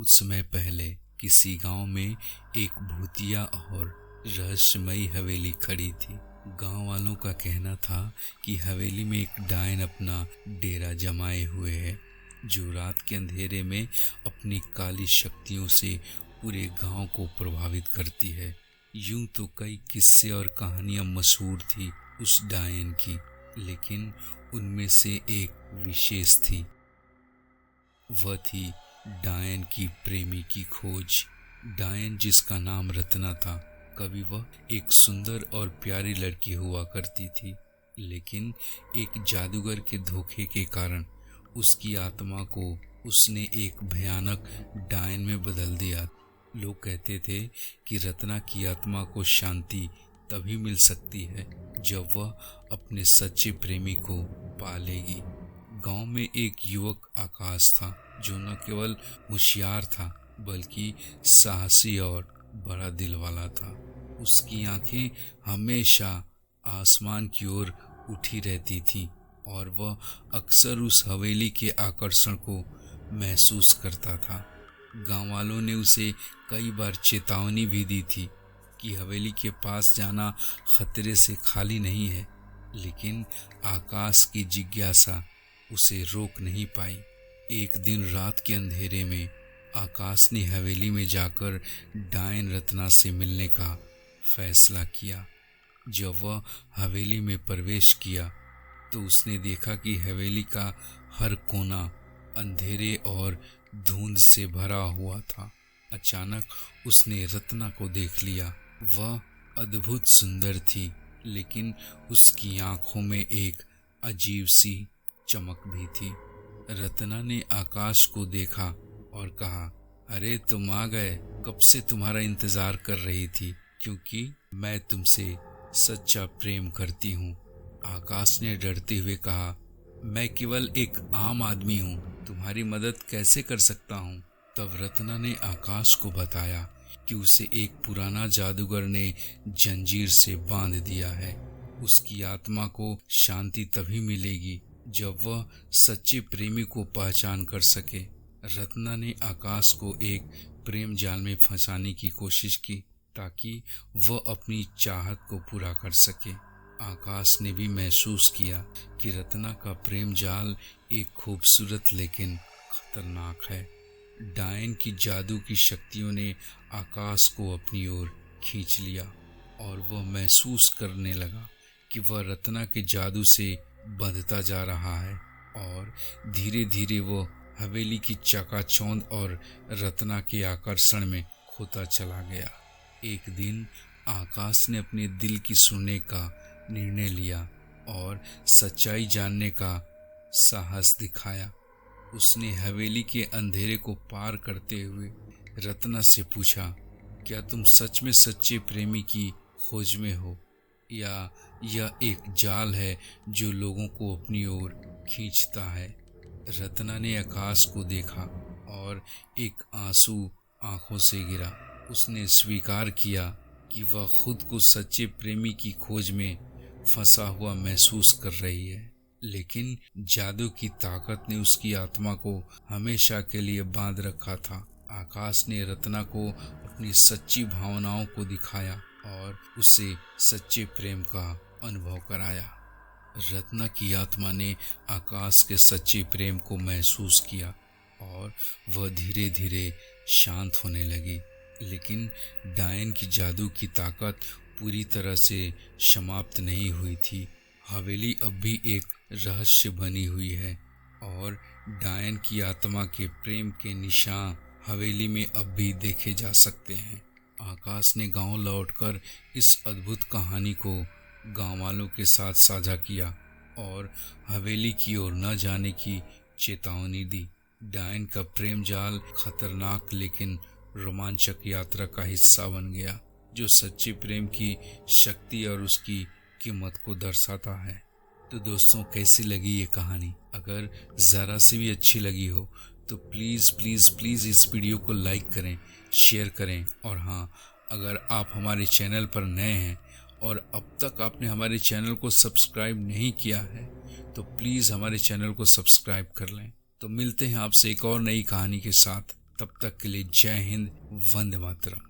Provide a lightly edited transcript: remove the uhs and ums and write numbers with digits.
बहुत समय पहले किसी गांव में एक भूतिया और रहस्यमयी हवेली खड़ी थी। गांव वालों का कहना था कि हवेली में एक डायन अपना डेरा जमाए हुए है, जो रात के अंधेरे में अपनी काली शक्तियों से पूरे गांव को प्रभावित करती है। यूं तो कई किस्से और कहानियां मशहूर थी उस डायन की, लेकिन उनमें से एक विशेष थी। वह थी डायन की प्रेमी की खोज। डायन, जिसका नाम रत्ना था, कभी वह एक सुंदर और प्यारी लड़की हुआ करती थी, लेकिन एक जादूगर के धोखे के कारण उसकी आत्मा को उसने एक भयानक डायन में बदल दिया। लोग कहते थे कि रत्ना की आत्मा को शांति तभी मिल सकती है जब वह अपने सच्चे प्रेमी को पा लेगी। गांव में एक युवक आकाश था, जो न केवल होशियार था बल्कि साहसी और बड़ा दिल वाला था। उसकी आंखें हमेशा आसमान की ओर उठी रहती थीं और वह अक्सर उस हवेली के आकर्षण को महसूस करता था। गांव वालों ने उसे कई बार चेतावनी भी दी थी कि हवेली के पास जाना खतरे से खाली नहीं है, लेकिन आकाश की जिज्ञासा उसे रोक नहीं पाई। एक दिन रात के अंधेरे में आकाश ने हवेली में जाकर डायन रत्ना से मिलने का फैसला किया। जब वह हवेली में प्रवेश किया तो उसने देखा कि हवेली का हर कोना अंधेरे और धुंध से भरा हुआ था। अचानक उसने रत्ना को देख लिया। वह अद्भुत सुंदर थी, लेकिन उसकी आंखों में एक अजीब सी चमक भी थी। रत्ना ने आकाश को देखा और कहा, अरे तुम आ गए, कब से तुम्हारा इंतजार कर रही थी, क्योंकि मैं तुमसे सच्चा प्रेम करती हूँ। आकाश ने डरते हुए कहा, मैं केवल एक आम आदमी हूँ, तुम्हारी मदद कैसे कर सकता हूँ। तब रत्ना ने आकाश को बताया कि उसे एक पुराना जादूगर ने जंजीर से बांध दिया है। उसकी आत्मा को शांति तभी मिलेगी जब वह सच्चे प्रेमी को पहचान कर सके। रत्ना ने आकाश को एक प्रेम जाल में फंसाने की कोशिश की ताकि वह अपनी चाहत को पूरा कर सके। आकाश ने भी महसूस किया कि रत्ना का प्रेम जाल एक खूबसूरत लेकिन खतरनाक है। डायन की जादू की शक्तियों ने आकाश को अपनी ओर खींच लिया और वह महसूस करने लगा कि वह रत्ना के जादू से बंधता जा रहा है और धीरे धीरे वो हवेली की चकाचौंध और रत्ना के आकर्षण में खोता चला गया। एक दिन आकाश ने अपने दिल की सुनने का निर्णय लिया और सच्चाई जानने का साहस दिखाया। उसने हवेली के अंधेरे को पार करते हुए रत्ना से पूछा, क्या तुम सच में सच्चे प्रेमी की खोज में हो, या यह एक जाल है जो लोगों को अपनी ओर खींचता है। रत्ना ने आकाश को देखा और एक आंसू आंखों से गिरा। उसने स्वीकार किया कि वह खुद को सच्चे प्रेमी की खोज में फंसा हुआ महसूस कर रही है, लेकिन जादू की ताकत ने उसकी आत्मा को हमेशा के लिए बांध रखा था। आकाश ने रत्ना को अपनी सच्ची भावनाओं को दिखाया और उसे सच्चे प्रेम का अनुभव कराया। रत्ना की आत्मा ने आकाश के सच्चे प्रेम को महसूस किया और वह धीरे धीरे शांत होने लगी, लेकिन डायन की जादू की ताकत पूरी तरह से समाप्त नहीं हुई थी। हवेली अब भी एक रहस्य बनी हुई है और डायन की आत्मा के प्रेम के निशान हवेली में अब भी देखे जा सकते हैं। आकाश ने गांव लौटकर इस अद्भुत कहानी को गांव वालों के साथ साझा किया और हवेली की ओर न जाने की चेतावनी दी। डायन का प्रेम जाल खतरनाक लेकिन रोमांचक यात्रा का हिस्सा बन गया, जो सच्चे प्रेम की शक्ति और उसकी कीमत को दर्शाता है। तो दोस्तों, कैसी लगी ये कहानी? अगर ज़रा सी भी अच्छी लगी हो तो प्लीज़ प्लीज़ प्लीज़ इस वीडियो को लाइक करें, शेयर करें। और हाँ, अगर आप हमारे चैनल पर नए हैं और अब तक आपने हमारे चैनल को सब्सक्राइब नहीं किया है तो प्लीज़ हमारे चैनल को सब्सक्राइब कर लें। तो मिलते हैं आपसे एक और नई कहानी के साथ। तब तक के लिए जय हिंद, वंदे मातरम।